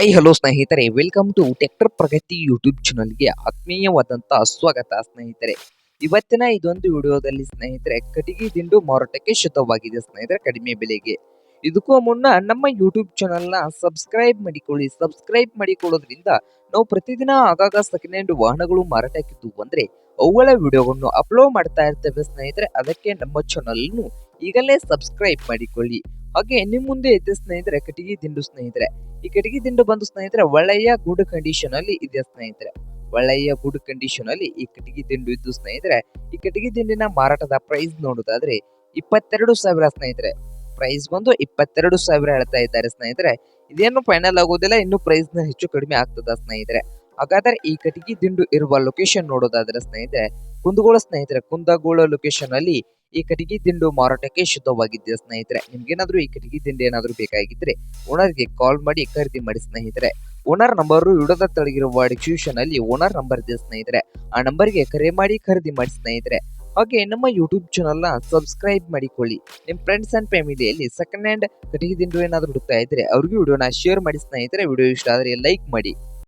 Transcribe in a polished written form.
High hello ಸ್ನೇಹಿತರೆ, welcome to tractor Pragati YouTube ಚಾನಲ್ಗೆ ಆತ್ಮೀಯವಾದಂತಹ ಸ್ವಾಗತ ಸ್ನೇಹಿತರೆ. ಇವತ್ತಿನ ಇದೊಂದು ವಿಡಿಯೋದಲ್ಲಿ ಸ್ನೇಹಿತರೆ ಕಟಿಗಿ ದಿಂಡು ಮಾರಾಟಕ್ಕೆ ಶುದ್ಧವಾಗಿದೆ ಸ್ನೇಹಿತರೆ, ಕಡಿಮೆ ಬೆಲೆಗೆ. ಇದಕ್ಕೂ ಮುನ್ನ ನಮ್ಮ ಯೂಟ್ಯೂಬ್ ಚಾನಲ್ನ ಸಬ್ಸ್ಕ್ರೈಬ್ ಮಾಡಿಕೊಳ್ಳಿ. ಸಬ್ಸ್ಕ್ರೈಬ್ ಮಾಡಿಕೊಳ್ಳೋದ್ರಿಂದ ನಾವು ಪ್ರತಿದಿನ ಆಗಾಗ ಸೆಕೆಂಡ್ ಹ್ಯಾಂಡ್ ವಾಹನಗಳು ಮಾರಾಟಕ್ಕಿದ್ದು ಬಂದ್ರೆ ಅವುಗಳ ವಿಡಿಯೋಗಳನ್ನು ಅಪ್ಲೋಡ್ ಮಾಡ್ತಾ ಇರ್ತೇವೆ ಸ್ನೇಹಿತರೆ. ಅದಕ್ಕೆ ನಮ್ಮ ಚಾನಲ್ ಈಗಲೇ ಸಬ್ಸ್ಕ್ರೈಬ್ ಮಾಡಿಕೊಳ್ಳಿ. ಹಾಗೆ ನಿಮ್ ಮುಂದೆ ಇದೆ ಸ್ನೇಹಿತರೆ ಕಟಿಗಿ ದಿಂಡು ಸ್ನೇಹಿತರೆ. ಈ ಕಟಿಗಿ ದಿಂಡು ಬಂದು ಸ್ನೇಹಿತರೆ ಒಳ್ಳೆಯ ಗುಡ್ ಕಂಡೀಷನ್ ಅಲ್ಲಿ ಇದೆ ಸ್ನೇಹಿತರೆ. ಒಳ್ಳೆಯ ಗುಡ್ ಕಂಡೀಷನ್ ಅಲ್ಲಿ ಈ ಕಟಿಗಿ ದಿಂಡು ಇದ್ದು ಸ್ನೇಹಿತರೆ. ಈ ಕಟಿಗಿ ದಿಂಡಿನ ಮಾರಾಟದ ಪ್ರೈಸ್ ನೋಡೋದಾದ್ರೆ 22,000 ಸ್ನೇಹಿತರೆ. ಪ್ರೈಸ್ ಬಂದು 22,000 ಹೇಳ್ತಾ ಇದ್ದಾರೆ ಸ್ನೇಹಿತರೆ. ಇದೇನು ಫೈನಲ್ ಆಗೋದಿಲ್ಲ, ಇನ್ನು ಪ್ರೈಸ್ ನ ಹೆಚ್ಚು ಕಡಿಮೆ ಆಗ್ತದ ಸ್ನೇಹಿತರೆ. ಹಾಗಾದ್ರೆ ಈ ಕಟಿಗಿ ದಿಂಡು ಇರುವ ಲೊಕೇಶನ್ ನೋಡೋದಾದ್ರೆ ಸ್ನೇಹಿತರೆ ಕುಂದಗೋಳ ಸ್ನೇಹಿತರೆ. ಕುಂದಗೋಳ ಲೊಕೇಶನ್ ಅಲ್ಲಿ ಈ ಕಟಿಗಿ ದಿಂಡು ಮಾರಾಟಕ್ಕೆ ಶುದ್ಧವಾಗಿದ್ದೆ ಸ್ನೇಹಿತರೆ. ನಿಮ್ಗೇನಾದ್ರೂ ಈ ಕಟಿಗಿ ದಿಂಡು ಏನಾದ್ರೂ ಬೇಕಾಗಿದ್ರೆ ಓನರ್ಗೆ ಕಾಲ್ ಮಾಡಿ ಖರೀದಿ ಮಾಡಿ ಸ್ನೇಹಿತರೆ. ಓನರ್ ನಂಬರ್ ವಿಡಿಯೋದ ತೆಳಗಿರುವ ಡಿಸ್ಕ್ರಿಪ್ಷನ್ ಅಲ್ಲಿ ಓನರ್ ನಂಬರ್ ಇದೆ ಸ್ನೇಹಿತರೆ. ಆ ನಂಬರ್ಗೆ ಕರೆ ಮಾಡಿ ಖರೀದಿ ಮಾಡಿ ಸ್ನೇಹಿತರೆ. ಹಾಗೆ ನಮ್ಮ ಯೂಟ್ಯೂಬ್ ಚಾನಲ್ನ ಸಬ್ಸ್ಕ್ರೈಬ್ ಮಾಡಿಕೊಳ್ಳಿ. ನಿಮ್ಮ ಫ್ರೆಂಡ್ಸ್ ಅಂಡ್ ಫ್ಯಾಮಿಲಿಯಲ್ಲಿ ಸೆಕೆಂಡ್ ಹ್ಯಾಂಡ್ ಕಟಿಗಿ ದಿಂಡು ಏನಾದ್ರು ಹುಡುಕ್ತಾ ಇದ್ರೆ ಅವ್ರಿಗೂ ವಿಡಿಯೋನ ಶೇರ್ ಮಾಡಿ ಸ್ನೇಹಿತರೆ. ವಿಡಿಯೋ ಇಷ್ಟ ಆದರೆ ಲೈಕ್ ಮಾಡಿ.